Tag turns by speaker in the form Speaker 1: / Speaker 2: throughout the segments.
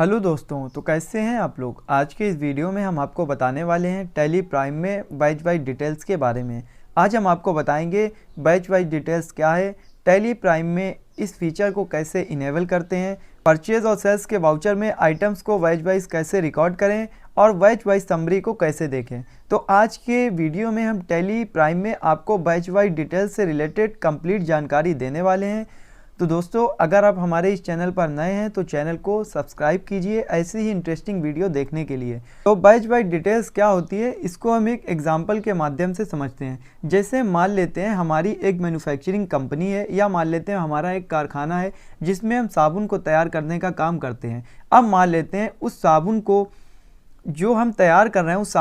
Speaker 1: Hello दोस्तों, तो कैसे हैं आप लोग। आज के इस वीडियो में हम आपको बताने वाले हैं टैली प्राइम में बैच वाइज डिटेल्स के बारे में। आज हम आपको बताएंगे बैच वाइज डिटेल्स क्या है, टैली प्राइम में इस फीचर को कैसे इनेबल करते हैं, परचेज और सेल्स के वाउचर में आइटम्स को बैच वाइज कैसे रिकॉर्ड करें और बैच वाइज समरी को कैसे देखें। तो आज के वीडियो में हम टैली प्राइम में आपको बैच वाइज डिटेल्स से रिलेटेड कंप्लीट जानकारी देने वाले हैं। तो दोस्तों, अगर आप हमारे इस चैनल पर नए हैं तो चैनल को सब्सक्राइब कीजिए ऐसी ही इंटरेस्टिंग वीडियो देखने के लिए। तो बैच वाइज डिटेल्स क्या होती है, इसको हम एक एग्जांपल के माध्यम से समझते हैं। जैसे मान लेते हैं हमारी एक मैन्युफैक्चरिंग कंपनी है, या मान लेते हैं हमारा एक कारखाना है जिसमें हम साबुन को तैयार करने का काम करते हैं। अब मान लेते हैं उस साबुन को जो हम तैयार कर रहे हैं, उस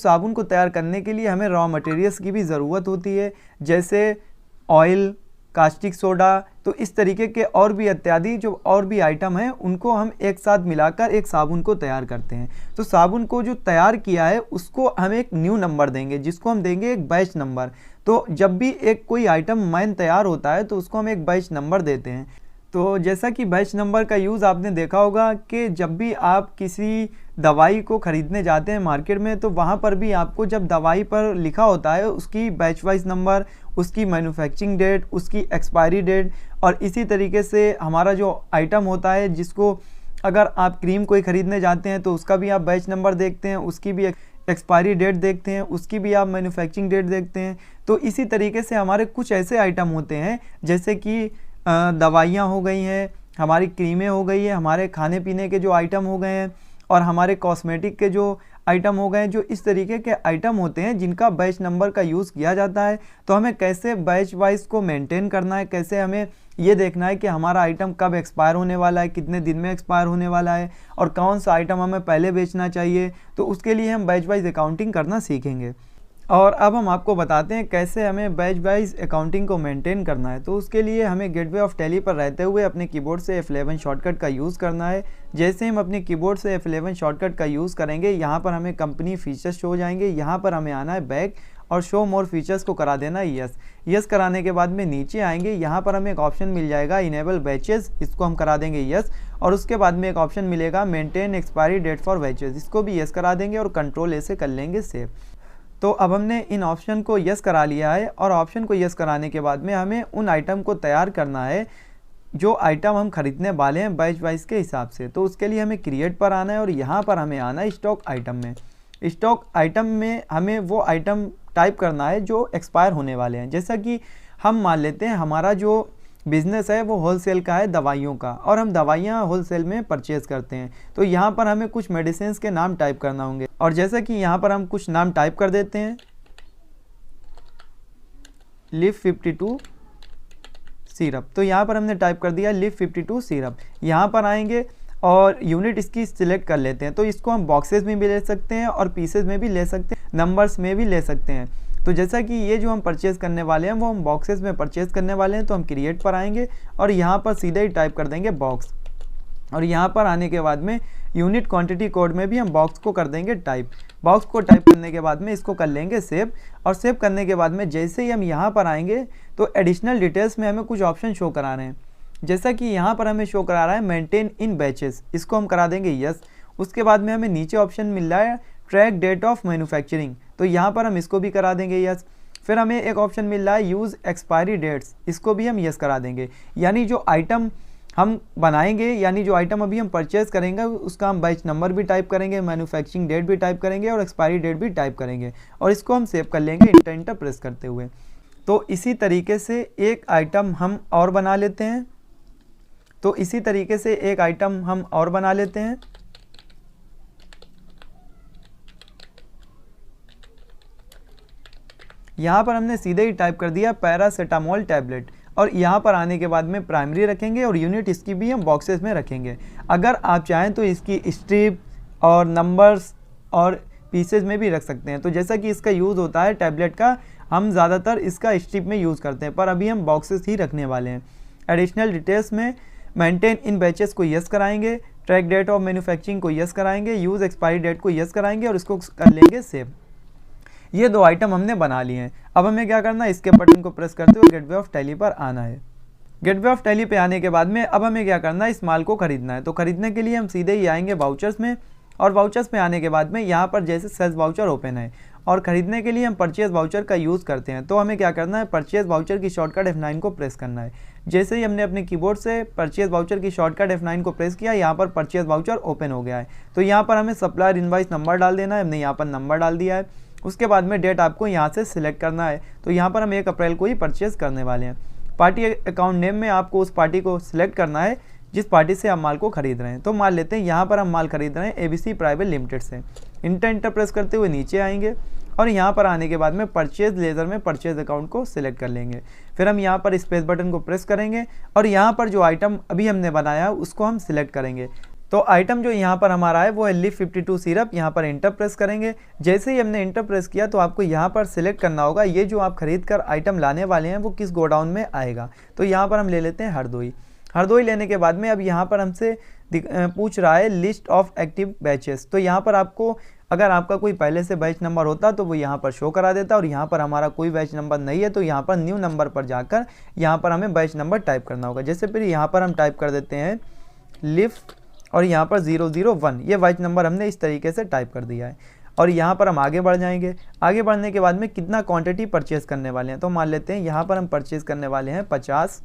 Speaker 1: साबुन को तैयार करने के लिए हमें रॉ मटेरियल्स की भी ज़रूरत होती है, जैसे ऑयल, कास्टिक सोडा। तो इस तरीके के और भी इत्यादि जो और भी आइटम हैं उनको हम एक साथ मिलाकर एक साबुन को तैयार करते हैं। तो साबुन को जो तैयार किया है उसको हम एक न्यू नंबर देंगे, जिसको हम देंगे एक बैच नंबर। तो जब भी एक कोई आइटम मैन तैयार होता है तो उसको हम एक बैच नंबर देते हैं। तो जैसा कि बैच नंबर का यूज़ आपने देखा होगा कि जब भी आप किसी दवाई को ख़रीदने जाते हैं मार्केट में, तो वहाँ पर भी आपको जब दवाई पर लिखा होता है उसकी बैच वाइज नंबर, उसकी मैन्युफैक्चरिंग डेट, उसकी एक्सपायरी डेट, और इसी तरीके से हमारा जो आइटम होता है, जिसको अगर आप क्रीम कोई ख़रीदने जाते हैं तो उसका भी आप बैच नंबर देखते हैं, उसकी भी एक्सपायरी डेट देखते हैं, उसकी भी आप मैन्युफैक्चरिंग डेट देखते हैं। तो इसी तरीके से हमारे कुछ ऐसे आइटम होते हैं जैसे कि दवाइयाँ हो गई हैं, हमारी क्रीमें हो गई है, हमारे खाने पीने के जो आइटम हो गए हैं, और हमारे कॉस्मेटिक के जो आइटम हो गए हैं। जो इस तरीके के आइटम होते हैं जिनका बैच नंबर का यूज़ किया जाता है। तो हमें कैसे बैच वाइज को मेंटेन करना है, कैसे हमें ये देखना है कि हमारा आइटम कब एक्सपायर होने वाला है, कितने दिन में एक्सपायर होने वाला है, और कौन सा आइटम हमें पहले बेचना चाहिए। तो उसके लिए हम बैच वाइज अकाउंटिंग करना सीखेंगे। और अब हम आपको बताते हैं कैसे हमें बैच वाइज अकाउंटिंग को मेंटेन करना है। तो उसके लिए हमें गेटवे ऑफ टैली पर रहते हुए अपने कीबोर्ड से F11 शॉर्टकट का यूज़ करना है। जैसे हम अपने कीबोर्ड से F11 शॉर्टकट का यूज़ करेंगे, यहाँ पर हमें कंपनी फीचर्स शो हो जाएंगे। यहाँ पर हमें आना है बैक और शो मोर फीचर्स को करा देना है यस। यस कराने के बाद में नीचे आएंगे, यहाँ पर हमें एक ऑप्शन मिल जाएगा इनेबल बैचेस, इसको हम करा देंगे यस। और उसके बाद में एक ऑप्शन मिलेगा maintain expiry date for batches, इसको भी यस करा देंगे और कंट्रोल ए से कर लेंगे सेव। तो अब हमने इन ऑप्शन को यस करा लिया है, और ऑप्शन को यस कराने के बाद में हमें उन आइटम को तैयार करना है जो आइटम हम खरीदने वाले हैं बैच वाइज के हिसाब से। तो उसके लिए हमें क्रिएट पर आना है, और यहाँ पर हमें आना है स्टॉक आइटम में। स्टॉक आइटम में हमें वो आइटम टाइप करना है जो एक्सपायर होने वाले हैं। जैसा कि हम मान लेते हैं हमारा जो बिज़नेस है वो होलसेल का है, दवाइयों का, और हम दवाइयाँ होलसेल में परचेज़ करते हैं। तो यहाँ पर हमें कुछ मेडिसिन के नाम टाइप करना होंगे, और जैसा कि यहाँ पर हम कुछ नाम टाइप कर देते हैं, लिव 52 सिरप। तो यहाँ पर हमने टाइप कर दिया लिव 52 सिरप। यहाँ पर आएंगे और यूनिट इसकी सिलेक्ट कर लेते हैं। तो इसको हम बॉक्सेस में भी ले सकते हैं और पीसेज में भी ले सकते हैं, नंबर्स में भी ले सकते हैं। तो जैसा कि ये जो हम परचेज़ करने वाले हैं वो हम बॉक्सेस में परचेज़ करने वाले हैं, तो हम क्रिएट पर आएंगे और यहाँ पर सीधे ही टाइप कर देंगे बॉक्स। और यहाँ पर आने के बाद में यूनिट क्वांटिटी कोड में भी हम बॉक्स को कर देंगे टाइप। बॉक्स को टाइप करने के बाद में इसको कर लेंगे सेव। और सेव करने के बाद में जैसे ही हम यहाँ पर आएंगे तो एडिशनल डिटेल्स में हमें कुछ ऑप्शन शो करा रहे हैं। जैसा कि यहाँ पर हमें शो करा रहा है मेंटेन इन बैचेस, इसको हम करा देंगे यस। उसके बाद में हमें नीचे ऑप्शन मिल रहा है ट्रैक डेट ऑफ मैन्युफैक्चरिंग, तो यहाँ पर हम इसको भी करा देंगे यस। फिर हमें एक ऑप्शन मिल रहा है यूज़ एक्सपायरी डेट्स, इसको भी हम यस करा देंगे। यानी जो आइटम हम बनाएंगे, यानी जो आइटम अभी हम परचेज़ करेंगे उसका हम बैच नंबर भी टाइप करेंगे, मैन्युफैक्चरिंग डेट भी टाइप करेंगे और एक्सपायरी डेट भी टाइप करेंगे, और इसको हम सेव कर लेंगे इंटर प्रेस करते हुए। तो इसी तरीके से एक आइटम हम और बना लेते हैं। यहाँ पर हमने सीधे ही टाइप कर दिया पैरासीटामोल टैबलेट, और यहाँ पर आने के बाद में प्राइमरी रखेंगे और यूनिट इसकी भी हम बॉक्सेस में रखेंगे। अगर आप चाहें तो इसकी स्ट्रिप और नंबर्स और पीसेज में भी रख सकते हैं। तो जैसा कि इसका यूज़ होता है टैबलेट का, हम ज़्यादातर इसका स्ट्रिप में यूज़ करते हैं, पर अभी हम बॉक्सेस ही रखने वाले हैं। एडिशनल डिटेल्स में मेंटेन इन बैचेस को यस कराएंगे, ट्रैक डेट ऑफ मैन्युफैक्चरिंग को यस कराएंगे, यूज़ एक्सपायरी डेट को यस कराएंगे और इसको कर लेंगे सेव। ये दो आइटम हमने बना लिए हैं। अब हमें क्या करना है, इसके बटन को प्रेस करते हुए गेटवे ऑफ टैली पर आना है। गेटवे ऑफ टैली पे आने के बाद में अब हमें क्या करना है, इस माल को खरीदना है। तो खरीदने के लिए हम सीधे ही आएंगे वाउचर्स में, और वाउचर्स में आने के बाद में यहाँ पर जैसे सेल्स वाउचर ओपन है और खरीदने के लिए हम परचेज वाउचर का यूज़ करते हैं। तो हमें क्या करना है, परचेज वाउचर की शॉर्टकट F9 को प्रेस करना है। जैसे ही हमने अपने कीबोर्ड से परचेज वाउचर की शॉर्टकट F9 को प्रेस किया, यहाँ पर परचेज वाउचर ओपन हो गया है। तो यहाँ पर हमें सप्लायर इनवॉइस नंबर डाल देना है, हमने यहाँ पर नंबर डाल दिया है। उसके बाद में डेट आपको यहाँ से सिलेक्ट करना है। तो यहाँ पर हम 1 अप्रैल को ही परचेज करने वाले हैं। पार्टी अकाउंट नेम में आपको उस पार्टी को सिलेक्ट करना है जिस पार्टी से आप माल को खरीद रहे हैं। तो मान लेते हैं यहाँ पर हम माल खरीद रहे हैं ABC प्राइवेट लिमिटेड से। इंटर प्रेस करते हुए नीचे आएंगे और यहाँ पर आने के बाद में परचेज लेजर में परचेज अकाउंट को सिलेक्ट कर लेंगे। फिर हम यहाँ पर स्पेस बटन को प्रेस करेंगे और यहाँ पर जो आइटम अभी हमने बनाया उसको हम सिलेक्ट करेंगे। तो आइटम जो यहाँ पर हमारा है वो है लिव 52 सिरप। यहाँ पर इंटर प्रेस करेंगे। जैसे ही हमने इंटर प्रेस किया तो आपको यहाँ पर सिलेक्ट करना होगा ये जो आप खरीद कर आइटम लाने वाले हैं वो किस गोडाउन में आएगा। तो यहाँ पर हम ले लेते हैं हरदोई। हरदोई लेने के बाद में अब यहाँ पर हमसे पूछ रहा है लिस्ट ऑफ एक्टिव बैचेस। तो यहाँ पर आपको अगर आपका कोई पहले से बैच नंबर होता तो वो यहाँ पर शो करा देता, और यहाँ पर हमारा कोई बैच नंबर नहीं है तो यहाँ पर न्यू नंबर पर जाकर यहाँ पर हमें बैच नंबर टाइप करना होगा। जैसे फिर यहाँ पर हम टाइप कर देते हैं लिव और यहाँ पर 001, ये बैच नंबर हमने इस तरीके से टाइप कर दिया है। और यहाँ पर हम आगे बढ़ जाएंगे। आगे बढ़ने के बाद में कितना क्वांटिटी परचेज़ करने वाले हैं, तो मान लेते हैं यहाँ पर हम परचेज़ करने वाले हैं 50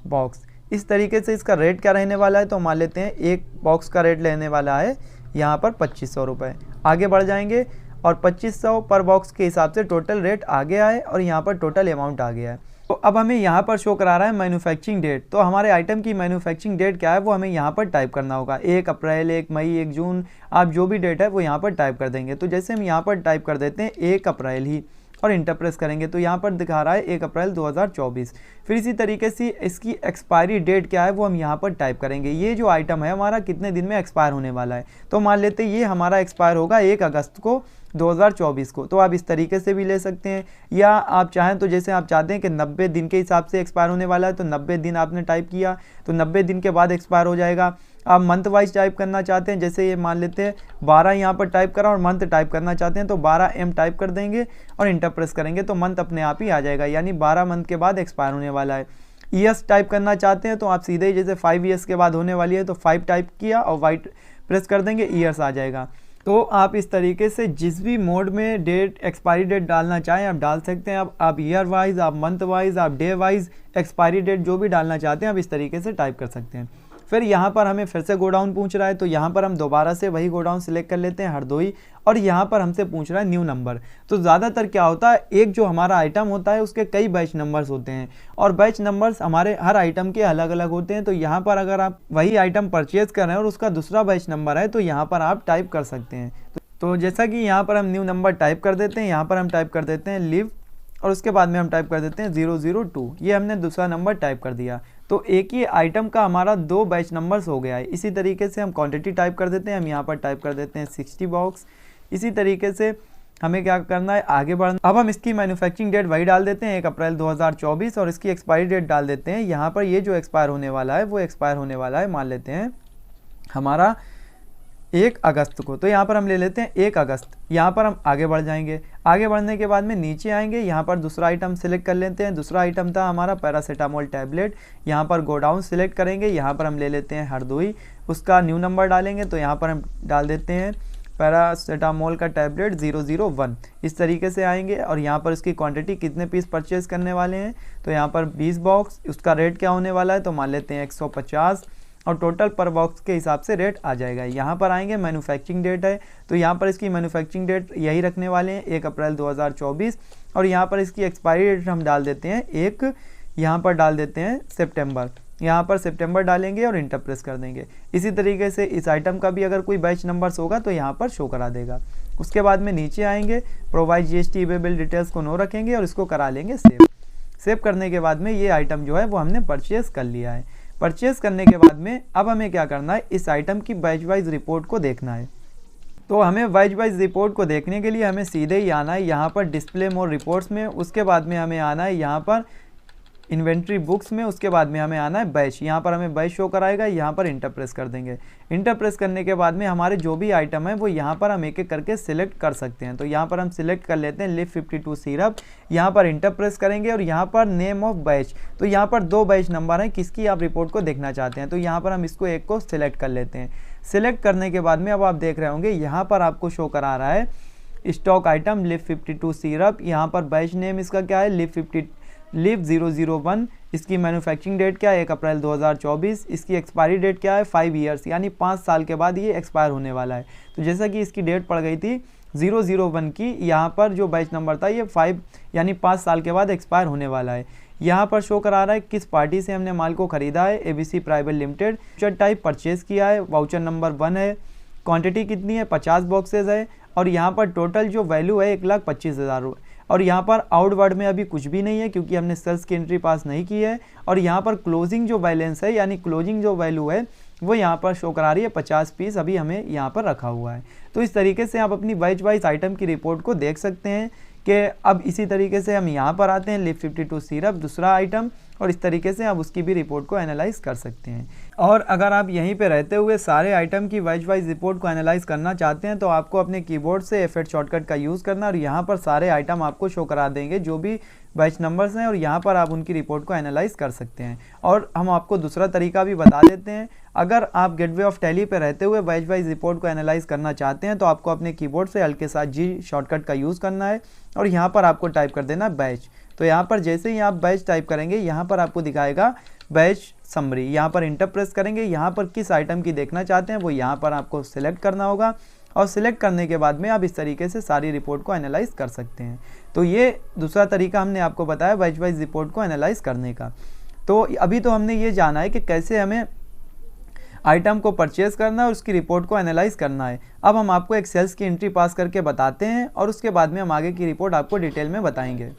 Speaker 1: बॉक्स। इस तरीके से इसका रेट क्या रहने वाला है, तो मान लेते हैं एक बॉक्स का रेट लेने वाला है यहाँ पर 2500 रुपये। आगे बढ़ जाएंगे और 2500 पर बॉक्स के हिसाब से टोटल रेट आ गया है और यहाँ पर टोटल अमाउंट आ गया है। तो अब हमें यहाँ पर शो करा रहा है मैन्युफैक्चरिंग डेट। तो हमारे आइटम की मैन्युफैक्चरिंग डेट क्या है वो हमें यहाँ पर टाइप करना होगा। 1 अप्रैल, 1 मई, 1 जून, आप जो भी डेट है वो यहाँ पर टाइप कर देंगे। तो जैसे हम यहाँ पर टाइप कर देते हैं 1 अप्रैल ही और इंटर प्रेस करेंगे तो यहाँ पर दिखा रहा है 1 अप्रैल 2024। फिर इसी तरीके से इसकी एक्सपायरी डेट क्या है वो हम यहाँ पर टाइप करेंगे। ये जो आइटम है हमारा कितने दिन में एक्सपायर होने वाला है, तो मान लेते हैं ये हमारा एक्सपायर होगा 1 अगस्त को 2024 को। तो आप इस तरीके से भी ले सकते हैं, या आप चाहें तो जैसे आप चाहते हैं कि 90 दिन के हिसाब से एक्सपायर होने वाला है तो 90 दिन आपने टाइप किया तो 90 दिन के बाद एक्सपायर हो जाएगा। आप मंथ वाइज टाइप करना चाहते हैं, जैसे ये मान लेते हैं 12 यहाँ पर टाइप करा और मंथ टाइप करना चाहते हैं तो 12M टाइप कर देंगे और इंटर प्रेस करेंगे तो मंथ अपने आप ही आ जाएगा, यानी 12 मंथ के बाद एक्सपायर होने वाला है। ईयर्स टाइप करना चाहते हैं तो आप सीधे ही जैसे 5 ईयर्स के बाद होने वाली है तो 5 टाइप किया और वाइट प्रेस कर देंगे, ईयर्स आ जाएगा। तो आप इस तरीके से जिस भी मोड में डेट एक्सपायरी डेट डालना चाहें आप डाल सकते हैं। अब आप ईयर वाइज, आप मंथ वाइज, आप डे वाइज एक्सपायरी डेट जो भी डालना चाहते हैं आप इस तरीके से टाइप कर सकते हैं। फिर यहाँ पर हमें फिर से गोडाउन पूछ रहा है तो यहाँ पर हम दोबारा से वही गोडाउन सिलेक्ट कर लेते हैं हरदोई, और यहाँ पर हमसे पूछ रहा है न्यू नंबर। तो ज़्यादातर क्या होता है, एक जो हमारा आइटम होता है उसके कई बैच नंबर्स होते हैं और बैच नंबर्स हमारे हर आइटम के अलग अलग होते हैं। तो यहाँ पर अगर आप वही आइटम परचेज कर रहे हैं और उसका दूसरा बैच नंबर है तो यहाँ पर आप टाइप कर सकते हैं। तो जैसा कि यहाँ पर हम न्यू नंबर टाइप कर देते हैं, यहाँ पर हम टाइप कर देते हैं लिव और उसके बाद में हम टाइप कर देते हैं 002। ये हमने दूसरा नंबर टाइप कर दिया। तो एक ही आइटम का हमारा 2 बैच नंबर्स हो गया है। इसी तरीके से हम क्वांटिटी टाइप कर देते हैं, हम यहाँ पर टाइप कर देते हैं 60 बॉक्स। इसी तरीके से हमें क्या करना है, आगे बढ़ना। अब हम इसकी मैन्युफैक्चरिंग डेट वही डाल देते हैं 1 अप्रैल 2024 और इसकी एक्सपायरी डेट डाल देते हैं। यहाँ पर ये जो एक्सपायर होने वाला है वो एक्सपायर होने वाला है, मान लेते हैं हमारा 1 अगस्त को। तो यहाँ पर हम ले लेते हैं 1 अगस्त। यहाँ पर हम आगे बढ़ जाएंगे। आगे बढ़ने के बाद में नीचे आएंगे, यहाँ पर दूसरा आइटम सिलेक्ट कर लेते हैं। दूसरा आइटम था हमारा पैरासीटामोल टैबलेट। यहाँ पर गोडाउन सिलेक्ट करेंगे, यहाँ पर हम ले लेते हैं हरदोई, उसका न्यू नंबर डालेंगे तो यहाँ पर हम डाल देते हैं पैरासीटामोल का टैबलेट 001। इस तरीके से आएंगे और यहाँ पर इसकी क्वांटिटी कितने पीस परचेज़ करने वाले हैं, तो यहाँ पर 20 बॉक्स। उसका रेट क्या होने वाला है, तो मान लेते हैं 150 और टोटल पर बॉक्स के हिसाब से रेट आ जाएगा। यहाँ पर आएंगे मैन्युफैक्चरिंग डेट है तो यहाँ पर इसकी मैन्युफैक्चरिंग डेट यही रखने वाले हैं 1 अप्रैल 2024 और यहाँ पर इसकी एक्सपायरी डेट हम डाल देते हैं 1, यहाँ पर डाल देते हैं सितंबर। यहाँ पर सितंबर डालेंगे और इंटर प्रेस कर देंगे। इसी तरीके से इस आइटम का भी अगर कोई बैच नंबर्स होगा तो यहाँ पर शो करा देगा। उसके बाद में नीचे आएंगे, प्रोवाइड GST बिल डिटेल्स को नो रखेंगे और इसको करा लेंगे सेव। सेव करने के बाद में ये आइटम जो है वो हमने परचेज कर लिया है। परचेज करने के बाद में अब हमें क्या करना है, इस आइटम की बैच वाइज रिपोर्ट को देखना है। तो हमें बैच वाइज रिपोर्ट को देखने के लिए हमें सीधे ही आना है यहाँ पर डिस्प्ले मोर रिपोर्ट्स में। उसके बाद में हमें आना है यहाँ पर इन्वेंट्री बुक्स में, उसके बाद में हमें आना है बैच। यहाँ पर हमें बैच शो कराएगा, यहाँ पर इंटर प्रेस कर देंगे। इंटर प्रेस करने के बाद में हमारे जो भी आइटम है वो यहाँ पर हम एक एक करके सिलेक्ट कर सकते हैं। तो यहाँ पर हम सिलेक्ट कर लेते हैं लिव 52 सिरप, यहाँ पर इंटर प्रेस करेंगे और यहाँ पर नेम ऑफ बैच, तो यहाँ पर 2 बैच नंबर हैं, किसकी आप रिपोर्ट को देखना चाहते हैं। तो यहाँ पर हम इसको एक को सिलेक्ट कर लेते हैं। सिलेक्ट करने के बाद में अब आप देख रहे होंगे यहाँ पर आपको शो करा रहा है स्टॉक आइटम लिव 52 सिरप। यहाँ पर बैच नेम इसका क्या है, लिव 001। इसकी मैन्युफैक्चरिंग डेट क्या है, 1 अप्रैल 2024। इसकी एक्सपायरी डेट क्या है, 5 ईयर्स, यानी 5 साल के बाद ये एक्सपायर होने वाला है। तो जैसा कि इसकी डेट पड़ गई थी 001 की, यहाँ पर जो बैच नंबर था ये 5 यानी 5 साल के बाद एक्सपायर होने वाला है। यहाँ पर शो करा रहा है किस पार्टी से हमने माल को खरीदा है, ABC private limited. Voucher type purchase किया है, वाउचर नंबर 1 है। क्वांटिटी कितनी है, 50 बॉक्सेज है। और यहाँ पर टोटल जो वैल्यू है 1,25,000 रुपये। और यहाँ पर आउटवर्ड में अभी कुछ भी नहीं है क्योंकि हमने सेल्स की एंट्री पास नहीं की है। और यहाँ पर क्लोजिंग जो बैलेंस है यानी क्लोजिंग जो वैल्यू है वो यहाँ पर शो करा रही है 50 पीस अभी हमें यहाँ पर रखा हुआ है। तो इस तरीके से आप अपनी बैच वाइज आइटम की रिपोर्ट को देख सकते हैं कि अब इसी तरीके से हम यहाँ पर आते हैं लिव 52 सिरप दूसरा आइटम, और इस तरीके से आप उसकी भी रिपोर्ट को एनालाइज कर सकते हैं। और अगर आप यहीं पे रहते हुए सारे आइटम की बैच वाइज रिपोर्ट को एनालाइज करना चाहते हैं तो आपको अपने कीबोर्ड से F8 शॉर्टकट का यूज़ करना, और यहाँ पर सारे आइटम आपको शो करा देंगे जो भी बैच नंबर्स हैं, और यहाँ पर आप उनकी रिपोर्ट को एनालाइज कर सकते हैं। और हम आपको दूसरा तरीका भी बता देते हैं, अगर आप गेटवे ऑफ टैली पे रहते हुए बैच वाइज रिपोर्ट को एनालाइज करना चाहते हैं तो आपको अपने कीबोर्ड से Alt के साथ G शॉर्टकट का यूज़ करना है, और यहाँ पर आपको टाइप कर देना बैच। तो यहाँ पर जैसे ही आप बैच टाइप करेंगे यहाँ पर आपको दिखाएगा बैच समरी। यहाँ पर इंटर प्रेस करेंगे, यहाँ पर किस आइटम की देखना चाहते हैं वो यहाँ पर आपको सिलेक्ट करना होगा, और सिलेक्ट करने के बाद में आप इस तरीके से सारी रिपोर्ट को एनालाइज कर सकते हैं। तो ये दूसरा तरीका हमने आपको बताया बैच वाइज रिपोर्ट को एनालाइज करने का। तो अभी तो हमने ये जाना है कि कैसे हमें आइटम को परचेज करना है और उसकी रिपोर्ट को एनालाइज करना है। अब हम आपको एक सेल्स की एंट्री पास करके बताते हैं और उसके बाद में हम आगे की रिपोर्ट आपको डिटेल में बताएंगे।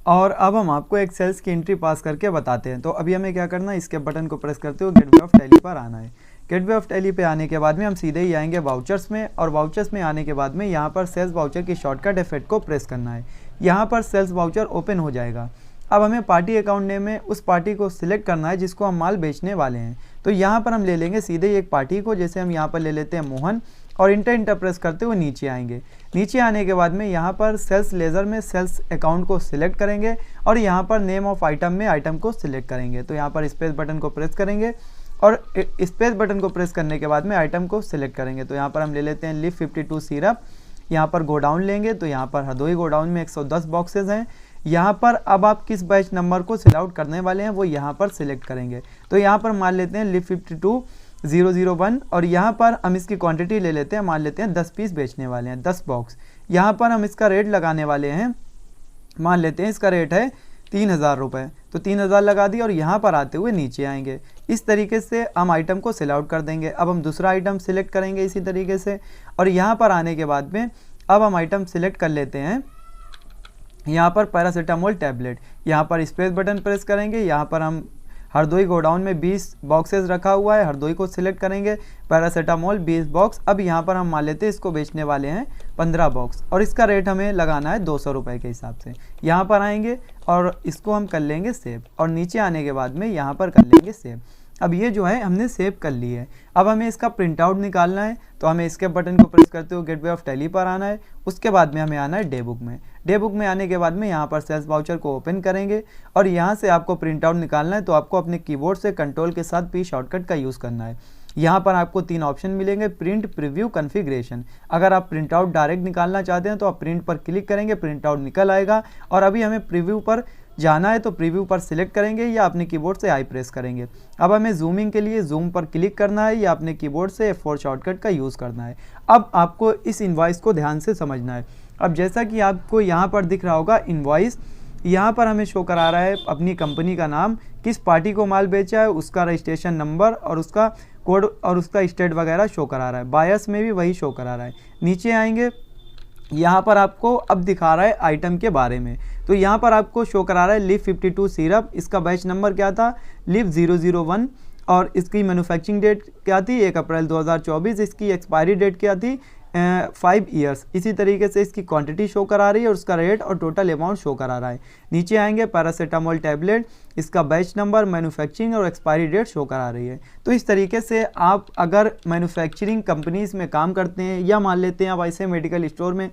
Speaker 1: और अब हम आपको एक सेल्स की एंट्री पास करके बताते हैं। तो अभी हमें क्या करना है, इसके बटन को प्रेस करते हुए गेटवे ऑफ टैली पर आना है। गेटवे ऑफ टैली पे आने के बाद में हम सीधे ही आएंगे वाउचर्स में, और वाउचर्स में आने के बाद में यहाँ पर सेल्स वाउचर की शॉर्टकट F8 को प्रेस करना है। यहाँ पर सेल्स वाउचर ओपन हो जाएगा। अब हमें पार्टी अकाउंट नेम में उस पार्टी को सिलेक्ट करना है जिसको हम माल बेचने वाले हैं। तो यहाँ पर हम ले लेंगे सीधे ही एक पार्टी को, जैसे हम यहाँ पर ले लेते हैं मोहन, और इंटर प्रेस करते हुए नीचे आएंगे। नीचे आने के बाद में यहाँ पर सेल्स लेज़र में सेल्स अकाउंट को सिलेक्ट करेंगे, और यहाँ पर नेम ऑफ आइटम में आइटम को सिलेक्ट करेंगे। तो यहाँ पर स्पेस बटन को प्रेस करेंगे, और स्पेस बटन को प्रेस करने के बाद में आइटम को सिलेक्ट करेंगे। तो यहाँ पर हम ले लेते हैं लिव 52 सिरप। यहाँ पर गोडाउन लेंगे, तो यहाँ पर हरदोई गोडाउन में 110 बॉक्सेज हैं। यहाँ पर अब आप किस बैच नंबर को सिल आउट करने वाले हैं वो यहाँ पर सिलेक्ट करेंगे। तो यहाँ पर मान लेते हैं लिव 52001, और यहाँ पर हम इसकी क्वांटिटी ले लेते हैं, मान लेते हैं 10 पीस बेचने वाले हैं, 10 बॉक्स। यहाँ पर हम इसका रेट लगाने वाले हैं, मान लेते हैं इसका रेट है 3000 रुपये। तो 3000 लगा दी, और यहाँ पर आते हुए नीचे आएंगे। इस तरीके से हम आइटम को सिल आउट कर देंगे। अब हम दूसरा आइटम सिलेक्ट करेंगे इसी तरीके से, और यहाँ पर आने के बाद में अब हम आइटम सिलेक्ट कर लेते हैं यहाँ पर पैरासीटामोल टैबलेट। यहाँ पर स्पेस बटन प्रेस करेंगे, यहाँ पर हम हरदोई गोडाउन में 20 बॉक्सेस रखा हुआ है, हरदोई को सिलेक्ट करेंगे, पैरासीटामोल 20 बॉक्स। अब यहाँ पर हम मान लेते हैं इसको बेचने वाले हैं 15 बॉक्स, और इसका रेट हमें लगाना है 200 रुपये के हिसाब से। यहाँ पर आएंगे और इसको हम कर लेंगे सेव, और नीचे आने के बाद में यहाँ पर कर लेंगे सेव। अब ये जो है हमने सेव कर ली है। अब हमें इसका प्रिंट आउट निकालना है, तो हमें इसके बटन को प्रेस करते हुए गेटवे ऑफ टैली पर आना है। उसके बाद में हमें आना है डे बुक में। डे बुक में आने के बाद में यहाँ पर सेल्स वाउचर को ओपन करेंगे, और यहाँ से आपको प्रिंट आउट निकालना है। तो आपको अपने कीबोर्ड से कंट्रोल के साथ P शॉर्टकट का यूज़ करना है। यहाँ पर आपको 3 ऑप्शन मिलेंगे, प्रिंट, प्रीव्यू, कॉन्फ़िगरेशन। अगर आप प्रिंट आउट डायरेक्ट निकालना चाहते हैं तो आप प्रिंट पर क्लिक करेंगे, प्रिंट आउट निकल आएगा। और अभी हमें प्रीव्यू पर जाना है, तो प्रीव्यू पर सिलेक्ट करेंगे या अपने कीबोर्ड से आई प्रेस करेंगे। अब हमें जूमिंग के लिए जूम पर क्लिक करना है या अपने कीबोर्ड से F4 शॉर्टकट का यूज़ करना है। अब आपको इस इनवॉइस को ध्यान से समझना है। अब जैसा कि आपको यहाँ पर दिख रहा होगा इनवॉइस, यहाँ पर हमें शो करा रहा है अपनी कंपनी का नाम, किस पार्टी को माल बेचा है, उसका रजिस्ट्रेशन नंबर और उसका कोड और उसका स्टेट वगैरह शो करा रहा है। बायर्स में भी वही शो करा रहा है। नीचे आएंगे, यहाँ पर आपको अब दिखा रहा है आइटम के बारे में। तो यहाँ पर आपको शो करा रहा है लिव 52 सिरप, इसका बैच नंबर क्या था, लिव 001, और इसकी मैन्युफैक्चरिंग डेट क्या थी, 1 अप्रैल 2024। इसकी एक्सपायरी डेट क्या थी, 5 ईयर्स। इसी तरीके से इसकी क्वांटिटी शो करा रही है और उसका रेट और टोटल अमाउंट शो करा रहा है। नीचे आएंगे पैरासीटामोल टैबलेट, इसका बैच नंबर, मैन्युफैक्चरिंग और एक्सपायरी डेट शो करा रही है। तो इस तरीके से आप अगर मैन्युफैक्चरिंग कंपनीज़ में काम करते हैं या मान लेते हैं आप ऐसे मेडिकल स्टोर में,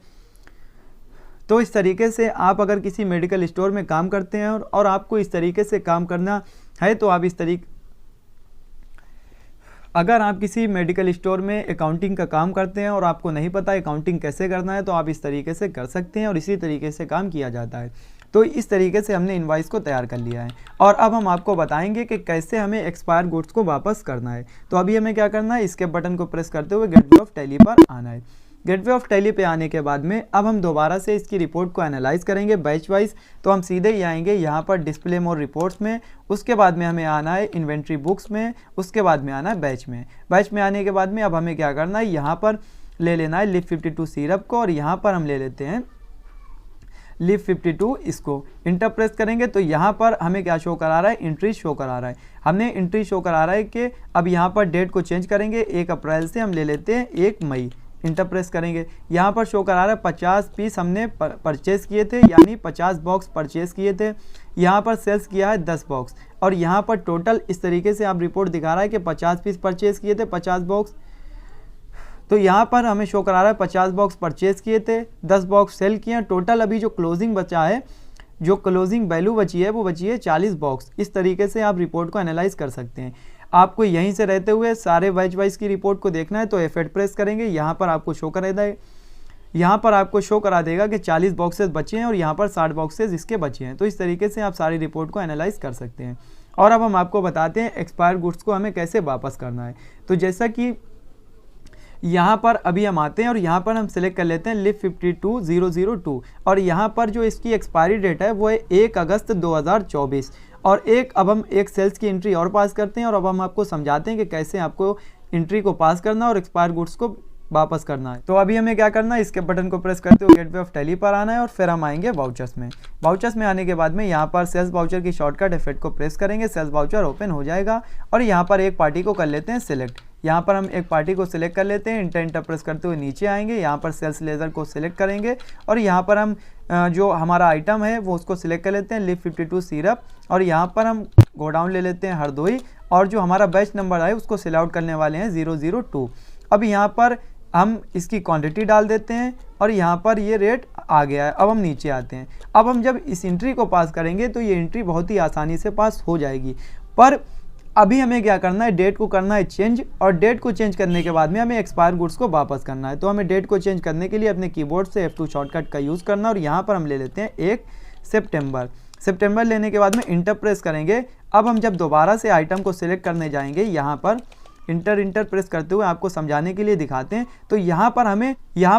Speaker 1: तो इस तरीके से आप अगर किसी मेडिकल स्टोर में काम करते हैं और आपको इस तरीके से काम करना है तो आप इस तरीके, अगर आप किसी मेडिकल स्टोर में अकाउंटिंग का काम करते हैं और आपको नहीं पता अकाउंटिंग कैसे करना है तो आप इस तरीके से कर सकते हैं और इसी तरीके से काम किया जाता है। तो इस तरीके से हमने इनवॉइस को तैयार कर लिया है और अब हम आपको बताएंगे कि कैसे हमें एक्सपायर गुड्स को वापस करना है। तो अभी हमें क्या करना है, इसके बटन को प्रेस करते हुए गेटवे ऑफ टैली पर आना है। गेटवे ऑफ टैली पे आने के बाद में अब हम दोबारा से इसकी रिपोर्ट को एनालाइज करेंगे बैच वाइज। तो हम सीधे ही आएंगे यहाँ पर डिस्प्ले मोर रिपोर्ट्स में, उसके बाद में हमें आना है इन्वेंट्री बुक्स में, उसके बाद में आना है बैच में। बैच में आने के बाद में अब हमें क्या करना है, यहाँ पर ले लेना है लिव 52 सिरप को और यहाँ पर हम ले लेते हैं लिव 52, इसको इंटर प्रेस करेंगे तो यहाँ पर हमें क्या शो करा रहा है, एंट्री शो करा रहा है। हमने एंट्री शो करा रहा है कि अब यहाँ पर डेट को चेंज करेंगे, 1 अप्रैल से हम ले लेते हैं 1 मई। इंटर प्रेस करेंगे, यहाँ पर शो करा रहा है 50 पीस हमने परचेस किए थे, यानी 50 बॉक्स परचेस किए थे। यहाँ पर सेल्स किया है 10 बॉक्स और यहाँ पर टोटल इस तरीके से आप रिपोर्ट दिखा रहा है कि 50 पीस परचेस किए थे, 50 बॉक्स। तो यहाँ पर हमें शो करा रहा है 50 बॉक्स परचेस किए थे, 10 बॉक्स सेल किए हैं। टोटल अभी जो क्लोजिंग बचा है, जो क्लोजिंग वैल्यू बची है वो बची है 40 बॉक्स। इस तरीके से आप रिपोर्ट को एनालाइज कर सकते हैं। आपको यहीं से रहते हुए सारे बैच वाइज की रिपोर्ट को देखना है तो F8 प्रेस करेंगे, यहाँ पर आपको शो करेगा, यहाँ पर आपको शो करा देगा कि 40 बॉक्सेस बचे हैं और यहाँ पर 60 बॉक्सेस इसके बचे हैं। तो इस तरीके से आप सारी रिपोर्ट को एनालाइज कर सकते हैं। और अब हम आपको बताते हैं एक्सपायर गुड्स को हमें कैसे वापस करना है। तो जैसा कि यहाँ पर अभी हम आते हैं और यहाँ पर हम सिलेक्ट कर लेते हैं लिव 52002 और यहाँ पर जो इसकी एक्सपायरी डेट है वो है 1 अगस्त 2024 और अब हम एक सेल्स की एंट्री और पास करते हैं और अब हम आपको समझाते हैं कि कैसे आपको एंट्री को पास करना है और एक्सपायर गुड्स को वापस करना है। तो अभी हमें क्या करना है, इसके बटन को प्रेस करते हुए गेटवे ऑफ टैली पर आना है और फिर हम आएंगे वाउचर्स में। वाउचर्स में आने के बाद में यहाँ पर सेल्स वाउचर की शॉर्टकट F8 को प्रेस करेंगे, सेल्स वाउचर ओपन हो जाएगा और यहाँ पर एक पार्टी को कर लेते हैं सिलेक्ट। यहाँ पर हम एक पार्टी को सिलेक्ट कर लेते हैं, इंटर प्रेस करते हुए नीचे आएंगे, यहाँ पर सेल्स लेज़र को सिलेक्ट करेंगे और यहाँ पर हम जो हमारा आइटम है वो उसको सिलेक्ट कर लेते हैं लिव 52 सिरप और यहाँ पर हम गोडाउन ले लेते हैं हरदोई और जो हमारा बैच नंबर है उसको सिल आउट करने वाले हैं 002। अब यहाँ पर हम इसकी क्वांटिटी डाल देते हैं और यहाँ पर ये रेट आ गया है। अब हम नीचे आते हैं। अब हम जब इस एंट्री को पास करेंगे तो ये एंट्री बहुत ही आसानी से पास हो जाएगी, पर अभी हमें क्या करना है, डेट को करना है चेंज और डेट को चेंज करने के बाद में हमें एक्सपायर गुड्स को वापस करना है। तो हमें डेट को चेंज करने के लिए अपने कीबोर्ड से F2 शॉर्टकट का यूज़ करना और यहाँ पर हम ले लेते हैं 1 सितंबर लेने के बाद में इंटर प्रेस करेंगे। अब हम जब दोबारा से आइटम को सिलेक्ट करने जाएंगे, यहाँ पर इंटर प्रेस करते हुए आपको समझाने के लिए दिखाते हैं। तो यहाँ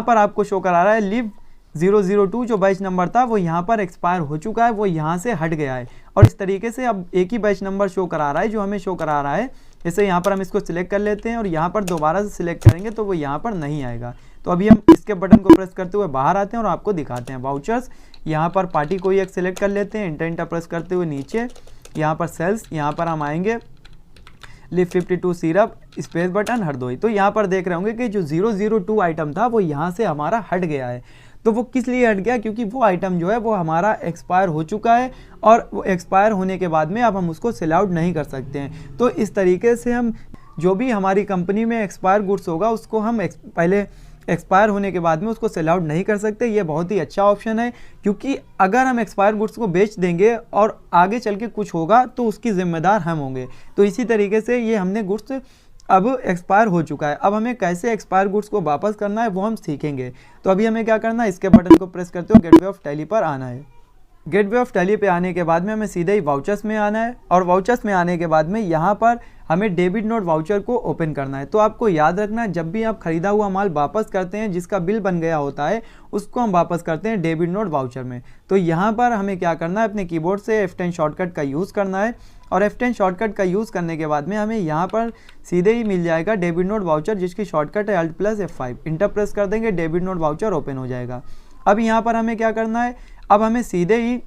Speaker 1: पर आपको शो करा रहा है लिव 002 जो बैच नंबर था वो यहाँ पर एक्सपायर हो चुका है, वो यहाँ से हट गया है और इस तरीके से अब एक ही बैच नंबर शो करा रहा है जो हमें शो करा रहा है। जैसे यहाँ पर हम इसको सिलेक्ट कर लेते हैं और यहाँ पर दोबारा से सिलेक्ट करेंगे तो वो यहाँ पर नहीं आएगा। तो अभी हम इसके बटन को प्रेस करते हुए बाहर आते हैं और आपको दिखाते हैं वाउचर्स। यहाँ पर पार्टी कोई एक सिलेक्ट कर लेते हैं, इंटर प्रेस करते हुए नीचे यहाँ पर सेल्स, यहाँ पर हम आएंगे live 52 syrup space button Hardoi. तो यहाँ पर देख रहे होंगे कि जो 002 आइटम था वो यहाँ से हमारा हट गया है। तो वो किस लिए हट गया, क्योंकि वो आइटम जो है वो हमारा एक्सपायर हो चुका है और वो एक्सपायर होने के बाद में अब हम उसको सेल आउट नहीं कर सकते हैं। तो इस तरीके से हम जो भी हमारी कंपनी में एक्सपायर गुड्स होगा उसको हम पहले एक्सपायर होने के बाद में उसको सेल आउट नहीं कर सकते। ये बहुत ही अच्छा ऑप्शन है, क्योंकि अगर हम एक्सपायर गुड्स को बेच देंगे और आगे चल के कुछ होगा तो उसकी जिम्मेदार हम होंगे। तो इसी तरीके से ये हमने गुड्स अब एक्सपायर हो चुका है। अब हमें कैसे एक्सपायर गुड्स को वापस करना है वो हम सीखेंगे। तो अभी हमें क्या करना है, इसके बटन को प्रेस करते हुए गेटवे ऑफ टैली पर आना है। गेटवे ऑफ टैली पे आने के बाद में हमें सीधे ही वाउचर्स में आना है और वाउचर्स में आने के बाद में यहाँ पर हमें डेबिट नोट वाउचर को ओपन करना है। तो आपको याद रखना है, जब भी आप खरीदा हुआ माल वापस करते हैं जिसका बिल बन गया होता है उसको हम वापस करते हैं डेबिट नोट वाउचर में। तो यहाँ पर हमें क्या करना है, अपने कीबोर्ड से F10 शॉर्टकट का यूज़ करना है और F10 शॉर्टकट का यूज़ करने के बाद में हमें यहाँ पर सीधे ही मिल जाएगा डेबिट नोट वाउचर, जिसकी शॉर्टकट है Alt+F5। इंटर प्रेस कर देंगे, डेबिट नोट वाउचर ओपन हो जाएगा। अब यहाँ पर हमें क्या करना है, अब हमें सीधे ही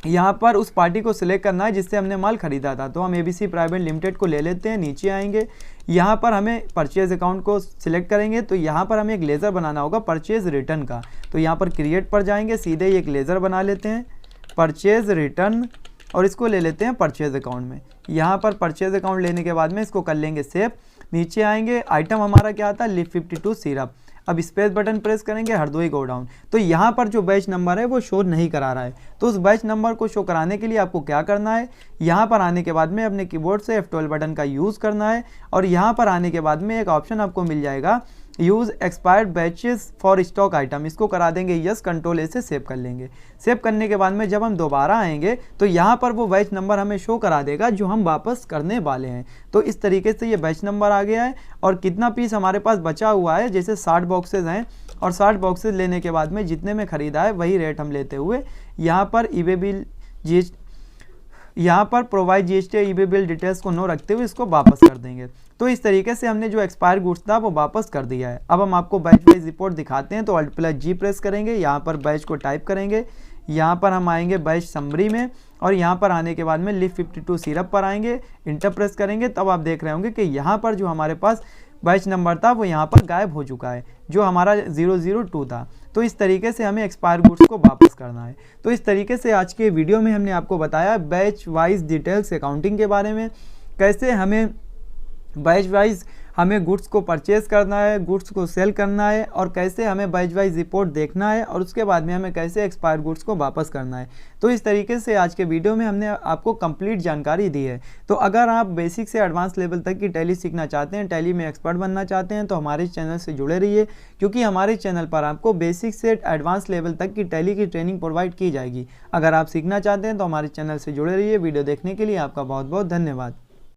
Speaker 1: यहाँ पर उस पार्टी को सिलेक्ट करना है जिससे हमने माल खरीदा था। तो हम ABC प्राइवेट लिमिटेड को ले लेते हैं, नीचे आएंगे, यहाँ पर हमें परचेज अकाउंट को सिलेक्ट करेंगे तो यहाँ पर हमें एक लेज़र बनाना होगा परचेज रिटर्न का। तो यहाँ पर क्रिएट पर जाएंगे, सीधे ही एक लेज़र बना लेते हैं परचेज रिटर्न और इसको ले लेते हैं परचेज अकाउंट में। यहाँ पर परचेज अकाउंट लेने के बाद में इसको कर लेंगे सेव। नीचे आएंगे, आइटम हमारा क्या आता है लिप 52 सिरप। अब स्पेस बटन प्रेस करेंगे, हरदोई गोडाउन। तो यहाँ पर जो बैच नंबर है वो शो नहीं करा रहा है। तो उस बैच नंबर को शो कराने के लिए आपको क्या करना है, यहाँ पर आने के बाद में अपने कीबोर्ड से F12 बटन का यूज़ करना है और यहाँ पर आने के बाद में एक ऑप्शन आपको मिल जाएगा use expired batches for stock item. इसको करा देंगे यस, कंट्रोल ए से सेव कर लेंगे। सेव करने के बाद में जब हम दोबारा आएंगे तो यहाँ पर वो बैच नंबर हमें शो करा देगा जो हम वापस करने वाले हैं। तो इस तरीके से ये बैच नंबर आ गया है और कितना पीस हमारे पास बचा हुआ है, जैसे 60 बॉक्सेज हैं और 60 बॉक्सेज लेने के बाद में जितने में ख़रीदा है वही रेट हम लेते हुए यहाँ पर ईबे बिल यहाँ पर provide GST eBay bill details को नो रखते हुए इसको वापस कर देंगे। तो इस तरीके से हमने जो एक्सपायर गुड्स था वो वापस कर दिया है। अब हम आपको बैच वाइज रिपोर्ट दिखाते हैं। तो Alt+G प्रेस करेंगे, यहाँ पर बैच को टाइप करेंगे, यहाँ पर हम आएंगे बैच समरी में और यहाँ पर आने के बाद में लिप 52 सिरप पर आएंगे, इंटर प्रेस करेंगे। तब आप देख रहे होंगे कि यहाँ पर जो हमारे पास बैच नंबर था वो यहाँ पर गायब हो चुका है, जो हमारा 002 था। तो इस तरीके से हमें एक्सपायर गुड्स को वापस करना है। तो इस तरीके से आज के वीडियो में हमने आपको बताया बैच वाइज डिटेल्स अकाउंटिंग के बारे में, कैसे हमें बैच वाइज हमें गुड्स को परचेज़ करना है, गुड्स को सेल करना है और कैसे हमें बैच वाइज रिपोर्ट देखना है और उसके बाद में हमें कैसे एक्सपायर गुड्स को वापस करना है। तो इस तरीके से आज के वीडियो में हमने आपको कंप्लीट जानकारी दी है। तो अगर आप बेसिक से एडवांस लेवल तक की टैली सीखना चाहते हैं, टैली में एक्सपर्ट बनना चाहते हैं, तो हमारे चैनल से जुड़े रहिए, क्योंकि हमारे चैनल पर आपको बेसिक से एडवांस लेवल तक की टैली की ट्रेनिंग प्रोवाइड की जाएगी। अगर आप सीखना चाहते हैं तो हमारे चैनल से जुड़े रहिए। वीडियो देखने के लिए आपका बहुत बहुत धन्यवाद।